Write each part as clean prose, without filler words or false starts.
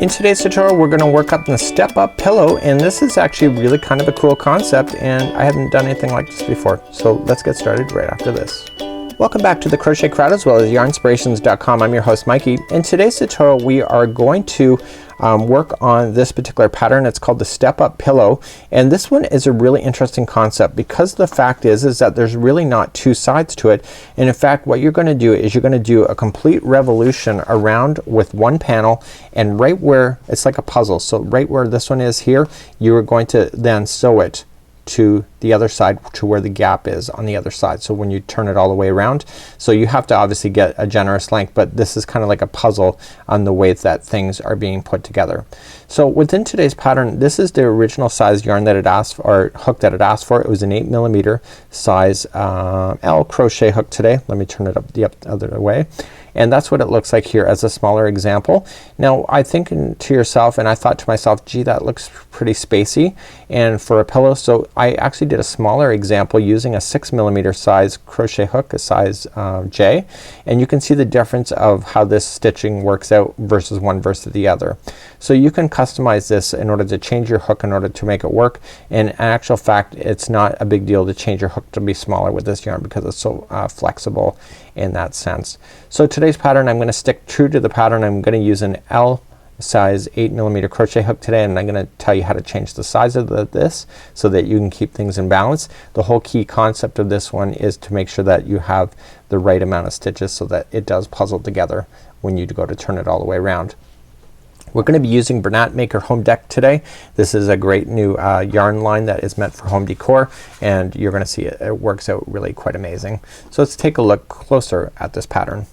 In today's tutorial we're going to work up the step up pillow, and this is actually really kind of a cool concept and I haven't done anything like this before. So let's get started right after this. Welcome back to the Crochet Crowd as well as yarnspirations.com. I'm your host Mikey. In today's tutorial we are going to work on this particular pattern. It's called the Step Up Pillow, and this one is a really interesting concept because the fact is that there's really not two sides to it, and in fact what you're going to do is you're going to do a complete revolution around with one panel, and right where it's like a puzzle, so right where this one is here, you are going to then sew it to the other side to where the gap is on the other side. So when you turn it all the way around, so you have to obviously get a generous length, but this is kind of like a puzzle on the way that things are being put together. So within today's pattern, this is the original size yarn that it asked for, or hook that it asked for. It was an 8mm size L crochet hook today. Let me turn it up the other way. And that's what it looks like here as a smaller example. Now I think to yourself, and I thought to myself, gee, that looks pretty spacey and for a pillow, so I actually did a smaller example using a 6mm size crochet hook, a size J, and you can see the difference of how this stitching works out versus one versus the other. So you can customize this in order to change your hook in order to make it work, and in actual fact it's not a big deal to change your hook to be smaller with this yarn because it's so flexible in that sense. So today's pattern, I'm going to stick true to the pattern. I'm going to use an L size 8mm crochet hook today, and I'm going to tell you how to change the size of this so that you can keep things in balance. The whole key concept of this one is to make sure that you have the right amount of stitches so that it does puzzle together when you go to turn it all the way around. We're going to be using Bernat Maker Home Deck today. This is a great new yarn line that is meant for home decor, and you're going to see it works out really quite amazing. So let's take a look closer at this pattern.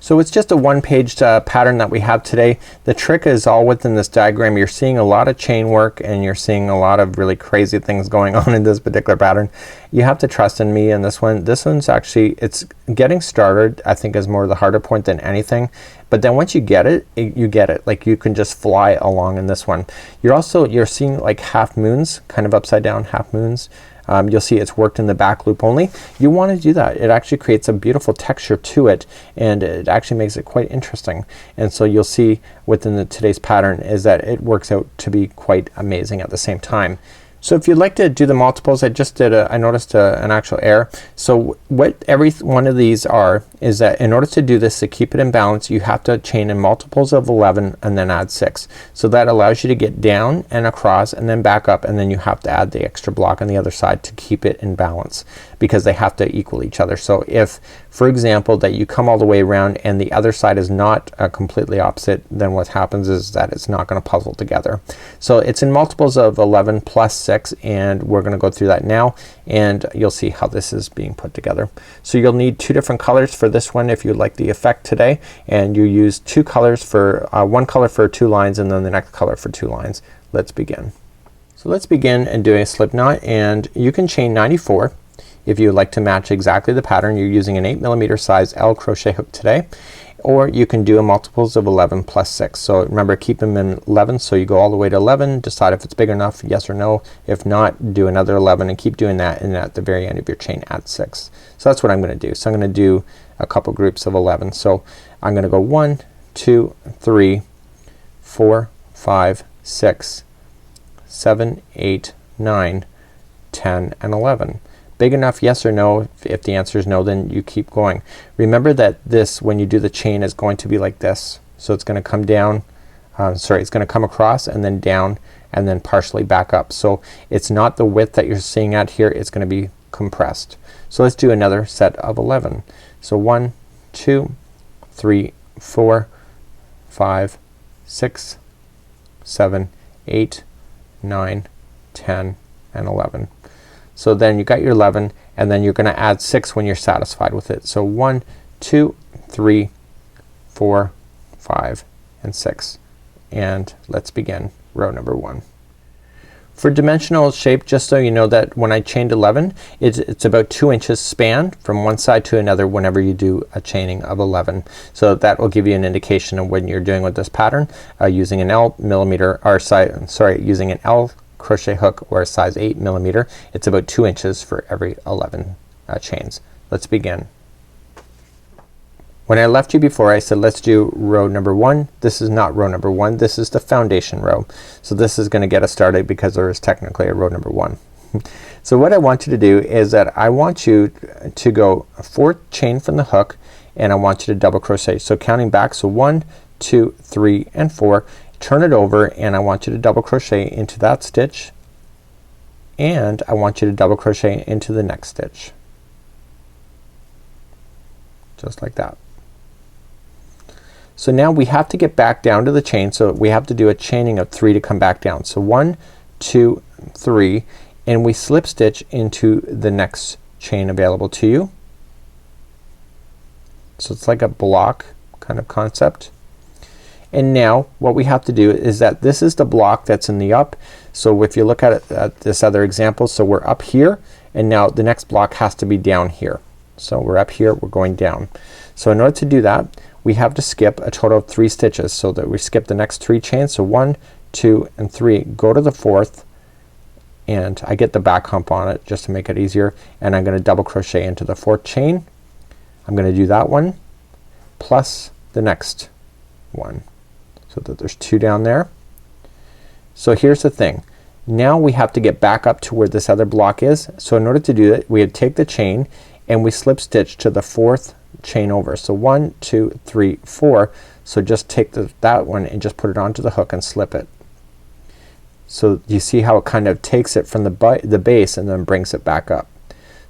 So it's just a one-page pattern that we have today. The trick is all within this diagram. You're seeing a lot of chain work and you're seeing a lot of really crazy things going on in this particular pattern. You have to trust in me in this one. This one's actually, it's getting started I think is more the harder point than anything, but then once you get it, you get it. Like you can just fly along in this one. You're seeing like half moons, kind of upside down half moons. You'll see it's worked in the back loop only. You want to do that. It actually creates a beautiful texture to it, and it actually makes it quite interesting. And so you'll see within today's pattern is that it works out to be quite amazing at the same time. So if you'd like to do the multiples, I just did I noticed an actual error. So what every one of these are is that in order to do this, to keep it in balance, you have to chain in multiples of 11 and then add 6. So that allows you to get down and across and then back up, and then you have to add the extra block on the other side to keep it in balance because they have to equal each other. So if for example that you come all the way around and the other side is not completely opposite, then what happens is that it's not going to puzzle together. So it's in multiples of 11 plus 6, and we're going to go through that now, and you'll see how this is being put together. So you'll need two different colors for this one if you like the effect today, and you use two colors for one color for 2 lines and then the next color for 2 lines. Let's begin. So let's begin and do a slip knot, and you can chain 94 if you would like to match exactly the pattern. You're using an 8mm size L crochet hook today, or you can do a multiples of 11 plus 6. So remember, keep them in 11, so you go all the way to 11, decide if it's big enough, yes or no. If not, do another 11 and keep doing that, and at the very end of your chain add 6. So that's what I'm going to do. So I'm going to do a couple groups of 11. So I'm going to go 1 2 3 4 5 6 7 8 9 10 and 11. Big enough, yes or no? If the answer is no, then you keep going. Remember that this, when you do the chain, is going to be like this. So it's going to come down, it's going to come across and then down and then partially back up. So it's not the width that you're seeing out here, it's going to be compressed. So let's do another set of 11. So 1 2 3 4 5 6 7 8 9 10 and 11. So then you got your 11, and then you're going to add 6 when you're satisfied with it. So 1 2 3 4 5 and 6, and let's begin row number 1. For dimensional shape, just so you know that when I chained 11, it's about 2 inches span from one side to another whenever you do a chaining of 11. So that will give you an indication of when you're doing with this pattern using an using an L crochet hook or a size 8mm. It's about 2 inches for every 11 chains. Let's begin. When I left you before, I said let's do row number 1. This is not row number 1. This is the foundation row. So this is gonna get us started because there is technically a row number 1. So what I want you to do is that I want you to go 4 chain from the hook, and I want you to double crochet. So counting back, so 1, 2, 3, and 4. Turn it over, and I want you to double crochet into that stitch, and I want you to double crochet into the next stitch. Just like that. So now we have to get back down to the chain, so we have to do a chaining of 3 to come back down. So 1, 2, 3, and we slip stitch into the next chain available to you. So it's like a block kind of concept. And now what we have to do is that this is the block that's in the up. So if you look at it at this other example, so we're up here, and now the next block has to be down here. So we're up here, we're going down. So in order to do that, we have to skip a total of 3 stitches, so that we skip the next 3 chains. So 1, 2, and 3. Go to the 4th, and I get the back hump on it just to make it easier, and I'm gonna double crochet into the 4th chain. I'm gonna do that one plus the next one, so that there's 2 down there. So here's the thing. Now we have to get back up to where this other block is. So in order to do that, we would take the chain and we slip stitch to the 4th chain over. So 1, 2, 3, 4. So just take that one and just put it onto the hook and slip it. So you see how it kind of takes it from the base and then brings it back up.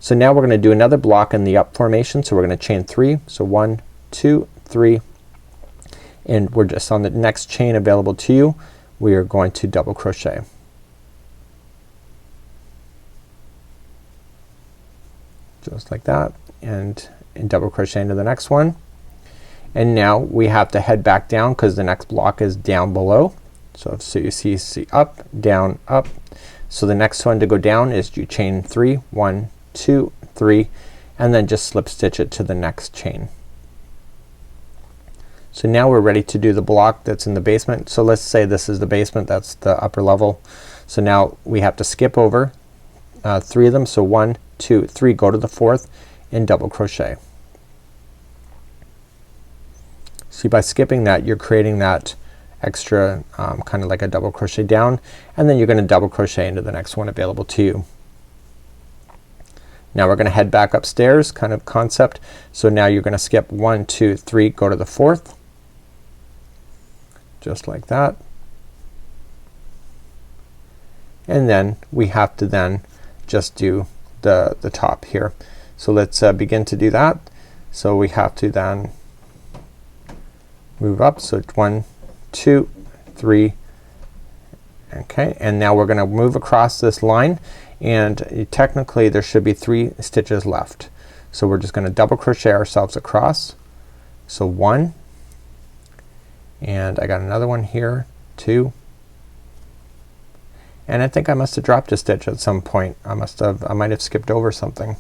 So now we're gonna do another block in the up formation. So we're gonna chain 3. So 1, 2, 3, and we're just on the next chain available to you. We are going to double crochet. Just like that, and double crochet into the next one. And now we have to head back down because the next block is down below. So you see up, down, up. So the next one to go down is you chain 3, 1, 2, 3, and then just slip stitch it to the next chain. So now we're ready to do the block that's in the basement. So let's say this is the basement, that's the upper level. So now we have to skip over 3 of them. So 1, 2, 3, go to the 4th and double crochet. See, by skipping that you're creating that extra kind of like a double crochet down, and then you're gonna double crochet into the next one available to you. Now we're gonna head back upstairs kind of concept. So now you're gonna skip 1, 2, 3, go to the 4th, just like that. And then we have to then just do the top here. So let's begin to do that. So we have to then move up. So 1, 2, 3. Okay, and now we're gonna move across this line, and technically there should be 3 stitches left. So we're just gonna double crochet ourselves across. So 1, and I got another one here, 2, and I think I must have dropped a stitch at some point. I might have skipped over something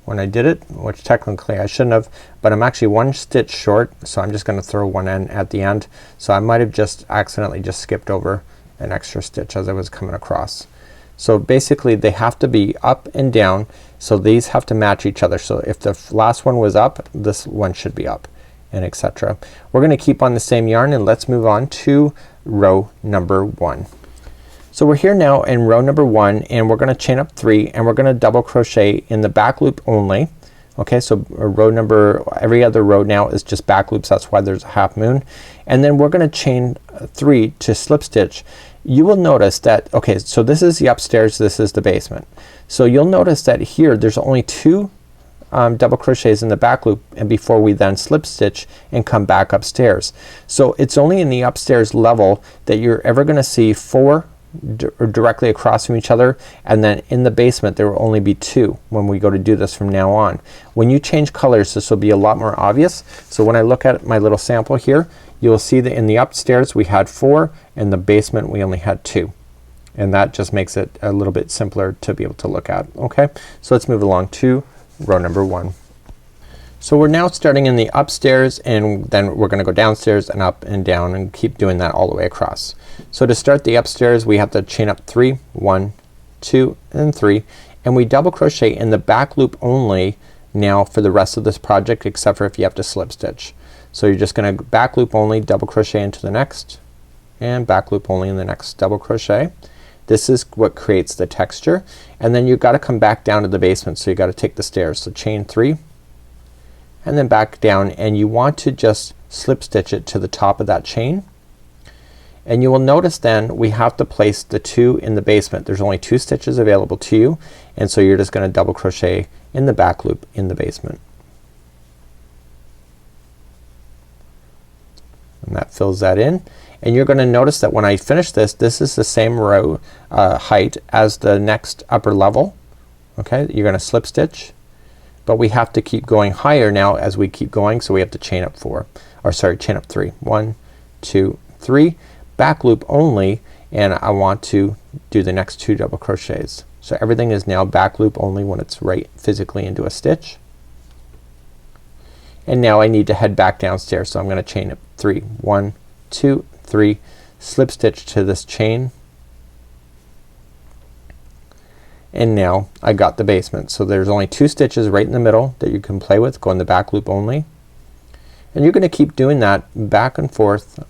when I did it, which technically I shouldn't have, but I'm actually 1 stitch short, so I'm just gonna throw one in at the end. So I might have just accidentally just skipped over an extra stitch as I was coming across. So basically they have to be up and down, so these have to match each other. So if the last one was up, this one should be up, and etc. We're gonna keep on the same yarn, and let's move on to row number 1. So we're here now in row number 1, and we're gonna chain up 3, and we're gonna double crochet in the back loop only. Okay, so row number, every other row now is just back loops. That's why there's a half moon. And then we're gonna chain 3 to slip stitch. You will notice that, okay, so this is the upstairs, this is the basement. So you'll notice that here there's only 2 double crochets in the back loop, and before we then slip stitch and come back upstairs. So it's only in the upstairs level that you're ever gonna see 4 directly across from each other, and then in the basement there will only be 2 when we go to do this from now on. When you change colors, this will be a lot more obvious. So when I look at my little sample here, you'll see that in the upstairs we had 4, in the basement we only had 2, and that just makes it a little bit simpler to be able to look at. Okay, so let's move along to row number 1. So we're now starting in the upstairs, and then we're gonna go downstairs and up and down and keep doing that all the way across. So to start the upstairs we have to chain up 3, 1, 2, and 3, and we double crochet in the back loop only now for the rest of this project, except for if you have to slip stitch. So you're just gonna back loop only, double crochet into the next, and back loop only in the next double crochet. This is what creates the texture, and then you've got to come back down to the basement, so you got to take the stairs. So chain 3 and then back down, and you want to just slip stitch it to the top of that chain. And you will notice then we have to place the 2 in the basement. There's only 2 stitches available to you, and so you're just gonna double crochet in the back loop in the basement. And that fills that in. And you're gonna notice that when I finish this, this is the same row height as the next upper level. Okay, you're gonna slip stitch, but we have to keep going higher now as we keep going, so we have to chain up 3. 1, 2, 3. Back loop only, and I want to do the next 2 double crochets. So everything is now back loop only when it's right physically into a stitch. And now I need to head back downstairs, so I'm gonna chain up 3. 1, 2, 3, slip stitch to this chain, and now I got the basement. So there's only 2 stitches right in the middle that you can play with. Go in the back loop only, and you're gonna keep doing that back and forth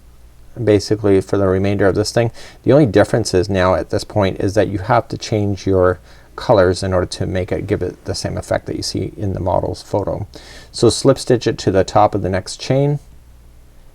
basically for the remainder of this thing. The only difference is now at this point is that you have to change your colors in order to make it give it the same effect that you see in the model's photo. So slip stitch it to the top of the next chain,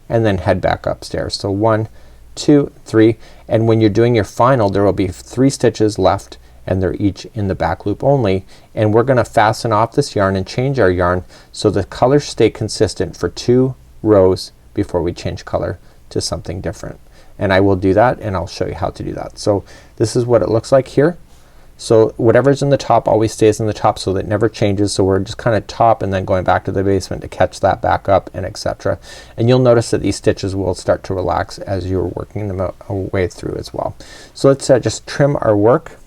and then head back upstairs. So 1, 2, 3, and when you're doing your final, there will be 3 stitches left, and they're each in the back loop only, and we're gonna fasten off this yarn and change our yarn so the colors stay consistent for 2 rows before we change color to something different. And I will do that, and I'll show you how to do that. So this is what it looks like here. So whatever's in the top always stays in the top, so that it never changes. So we're just kind of top and then going back to the basement to catch that back up, and etc. And you'll notice that these stitches will start to relax as you're working them way through as well. So let's just trim our work.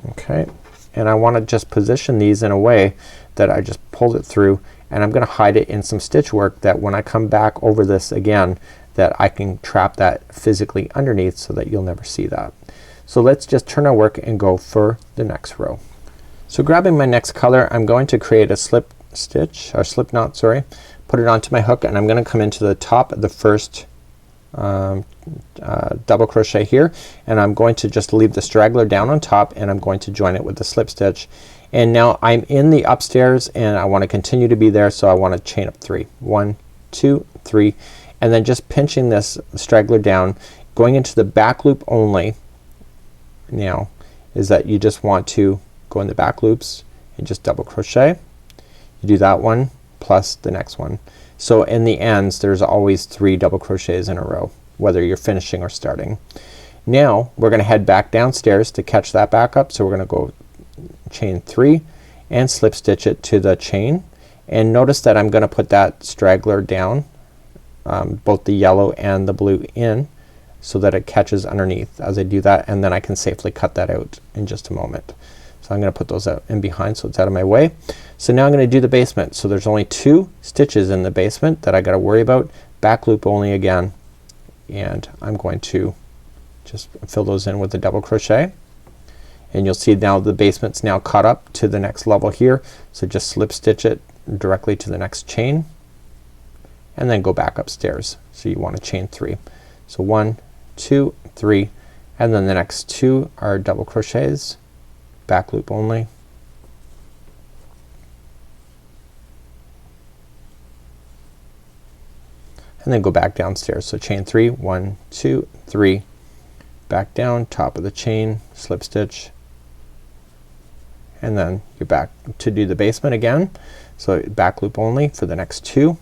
Okay, and I want to just position these in a way that I just pulled it through, and I'm gonna hide it in some stitch work that when I come back over this again, that I can trap that physically underneath so that you'll never see that. So let's just turn our work and go for the next row. So grabbing my next color, I'm going to create a slip stitch, or slip knot, sorry, put it onto my hook, and I'm gonna come into the top of the first double crochet here, and I'm going to just leave the straggler down on top, and I'm going to join it with the slip stitch. And now I'm in the upstairs, and I want to continue to be there, so I want to chain up 3. 1, 2, 3, and then just pinching this straggler down, going into the back loop only now is that you just want to go in the back loops and just double crochet. You do that one plus the next one. So in the ends there's always 3 double crochets in a row, whether you're finishing or starting. Now we're gonna head back downstairs to catch that back up, so we're gonna go chain 3 and slip stitch it to the chain, and notice that I'm gonna put that straggler down, both the yellow and the blue in, so that it catches underneath as I do that, and then I can safely cut that out in just a moment. So I'm gonna put those out in behind so it's out of my way. So now I'm gonna do the basement. So there's only 2 stitches in the basement that I gotta worry about. Back loop only again, and I'm going to just fill those in with the double crochet, and you'll see now the basement's now caught up to the next level here. So just slip stitch it directly to the next chain, and then go back upstairs. So you want to chain 3. So 1, 2, 3, and then the next 2 are double crochets, back loop only, and then go back downstairs. So chain 3, 1, 2, 3, back down, top of the chain, slip stitch, and then you're back to do the basement again. So back loop only for the next 2.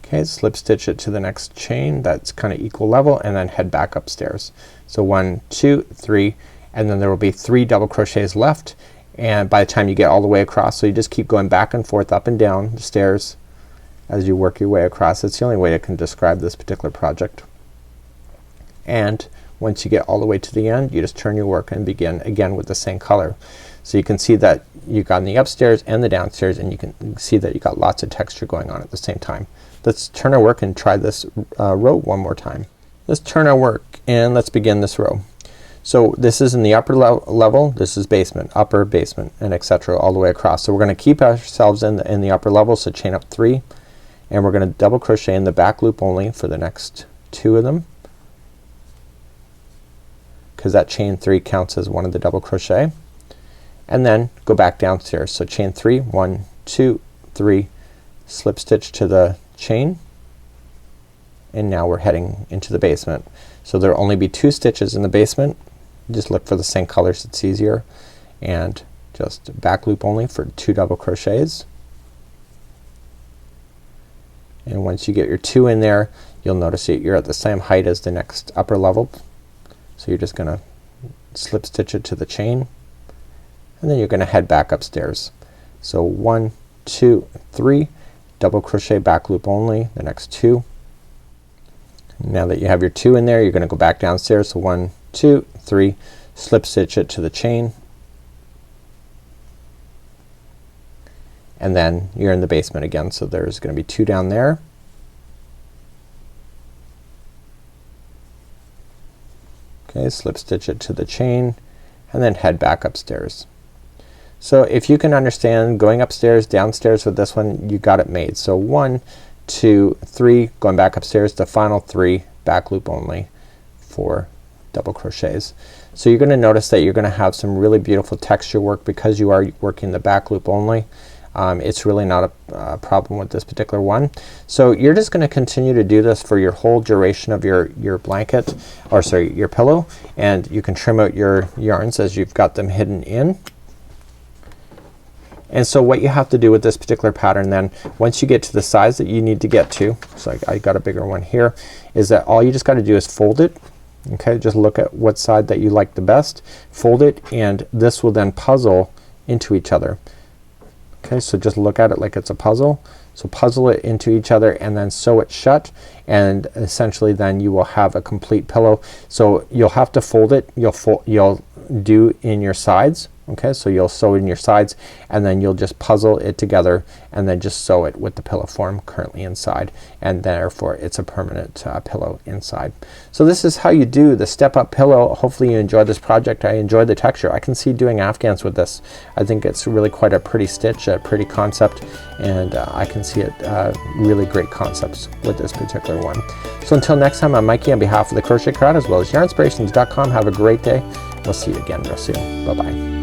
Okay, slip stitch it to the next chain that's kind of equal level, and then head back upstairs. So 1, 2, 3, and then there will be 3 double crochets left, and by the time you get all the way across, so you just keep going back and forth, up and down the stairs as you work your way across. It's the only way I can describe this particular project. And once you get all the way to the end, you just turn your work and begin again with the same color. So you can see that you got the upstairs and the downstairs, and you can see that you got lots of texture going on at the same time. Let's turn our work and try this row one more time. let's turn our work and let's begin this row. So this is in the upper level, this is basement, upper, basement, and etc. all the way across. So we're gonna keep ourselves in the upper level, so chain up 3, and we're gonna double crochet in the back loop only for the next 2 of them, because that chain 3 counts as one of the double crochet, and then go back downstairs. So chain 3, 1, 2, 3, slip stitch to the chain, and now we're heading into the basement. So there'll only be 2 stitches in the basement. Just look for the same colors, it's easier, and just back loop only for 2 double crochets. And once you get your 2 in there, you'll notice that you're at the same height as the next upper level. So you're just gonna slip stitch it to the chain, and then you're gonna head back upstairs. So 1, 2, 3, double crochet back loop only the next 2. Now that you have your 2 in there, you're gonna go back downstairs. So 1, 2, 3, slip stitch it to the chain, and then you're in the basement again. So there's gonna be 2 down there. Okay, slip stitch it to the chain, and then head back upstairs. So if you can understand going upstairs, downstairs with this one, you got it made. So 1, 2, 3, going back upstairs, the final 3 back loop only for double crochets. So you're gonna notice that you're gonna have some really beautiful texture work because you are working the back loop only. It's really not a problem with this particular one. So you're just gonna continue to do this for your whole duration of your blanket, or sorry, your pillow, and you can trim out your yarns as you've got them hidden in. And so what you have to do with this particular pattern then, once you get to the size that you need to get to, so I got a bigger one here, is that all you just gotta do is fold it. Okay, just look at what side that you like the best, fold it, and this will then puzzle into each other. Okay, so just look at it like it's a puzzle. So puzzle it into each other and then sew it shut, and essentially then you will have a complete pillow. So you'll have to fold it, you'll do in your sides. Okay, so you'll sew in your sides, and then you'll just puzzle it together and then just sew it with the pillow form currently inside, and therefore it's a permanent pillow inside. So this is how you do the step up pillow. Hopefully you enjoyed this project. I enjoyed the texture. I can see doing afghans with this. I think it's really quite a pretty stitch, a pretty concept, and I can see it really great concepts with this particular one. So until next time, I'm Mikey on behalf of the Crochet Crowd as well as yarnspirations.com. Have a great day. We'll see you again real soon. Bye bye.